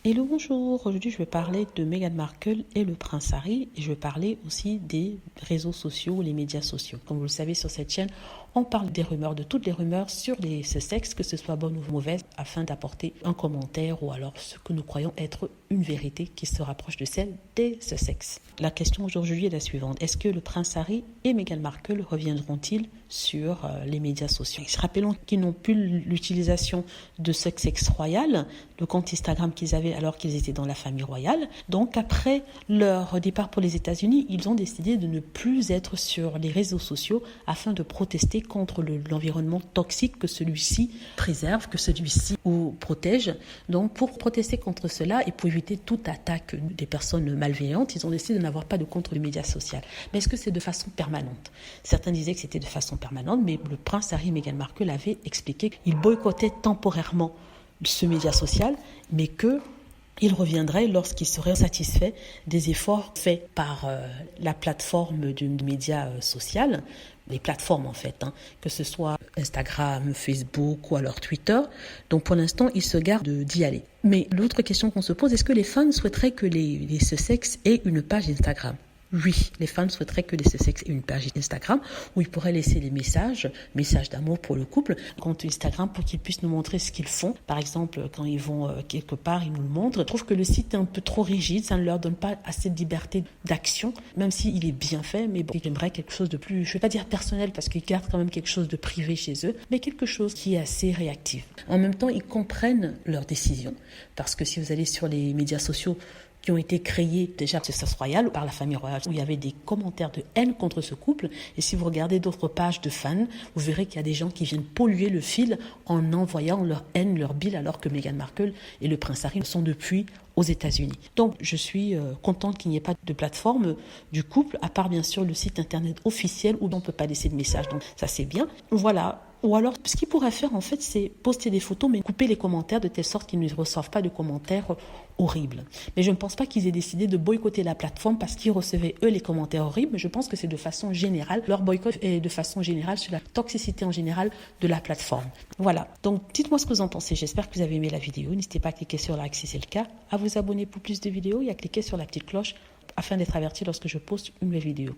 Hello, bonjour. Aujourd'hui, je vais parler de Meghan Markle et le prince Harry. Et je vais parler aussi des réseaux sociaux, les médias sociaux. Comme vous le savez, sur cette chaîne, on parle des rumeurs, de toutes les rumeurs sur les Sussex, que ce soit bonne ou mauvaise, afin d'apporter un commentaire ou alors ce que nous croyons être une vérité qui se rapproche de celle des Sussex. La question aujourd'hui est la suivante. Est-ce que le prince Harry et Meghan Markle reviendront-ils sur les médias sociaux? Rappelons qu'ils n'ont plus l'utilisation de Sussex Royal, le compte Instagram qu'ils avaient alors qu'ils étaient dans la famille royale. Donc après leur départ pour les États-Unis, ils ont décidé de ne plus être sur les réseaux sociaux afin de protester contre l'environnement toxique que celui-ci préserve, que celui-ci protège. Donc pour protester contre cela et pour éviter toute attaque des personnes malveillantes, ils ont décidé de n'avoir pas de compte de médias sociaux. Mais est-ce que c'est de façon permanente? Certains disaient que c'était de façon permanente, mais le prince Harry et Meghan Markle avaient expliqué qu'ils boycottaient temporairement ce média social, mais qu'il reviendrait lorsqu'il serait satisfait des efforts faits par la plateforme du média social, les plateformes en fait, que ce soit Instagram, Facebook ou alors Twitter. Donc pour l'instant, il se garde d'y aller. Mais l'autre question qu'on se pose, est-ce que les fans souhaiteraient que les Sussex aient une page Instagram? Oui, les fans souhaiteraient que les Sussex aient une page Instagram où ils pourraient laisser des messages d'amour pour le couple, compte Instagram pour qu'ils puissent nous montrer ce qu'ils font. Par exemple, quand ils vont quelque part, ils nous le montrent. Je trouve que le site est un peu trop rigide, ça ne leur donne pas assez de liberté d'action, même s'il est bien fait, mais bon, j'aimerais quelque chose de plus, je ne vais pas dire personnel parce qu'ils gardent quand même quelque chose de privé chez eux, mais quelque chose qui est assez réactif. En même temps, ils comprennent leurs décisions, parce que si vous allez sur les médias sociaux, qui ont été créés déjà de Sussex Royal par la famille royale, où il y avait des commentaires de haine contre ce couple. Et si vous regardez d'autres pages de fans, vous verrez qu'il y a des gens qui viennent polluer le fil en envoyant leur haine, leur bile, alors que Meghan Markle et le prince Harry sont depuis aux États-Unis. Donc, je suis contente qu'il n'y ait pas de plateforme du couple, à part bien sûr le site internet officiel où on ne peut pas laisser de messages. Donc, ça c'est bien. Voilà. Ou alors, ce qu'ils pourraient faire, en fait, c'est poster des photos, mais couper les commentaires de telle sorte qu'ils ne reçoivent pas de commentaires horribles. Mais je ne pense pas qu'ils aient décidé de boycotter la plateforme parce qu'ils recevaient, eux, les commentaires horribles. Mais je pense que c'est de façon générale, leur boycott est de façon générale sur la toxicité en général de la plateforme. Voilà. Donc, dites-moi ce que vous en pensez. J'espère que vous avez aimé la vidéo. N'hésitez pas à cliquer sur like si c'est le cas, à vous abonner pour plus de vidéos et à cliquer sur la petite cloche afin d'être averti lorsque je poste une nouvelle vidéo.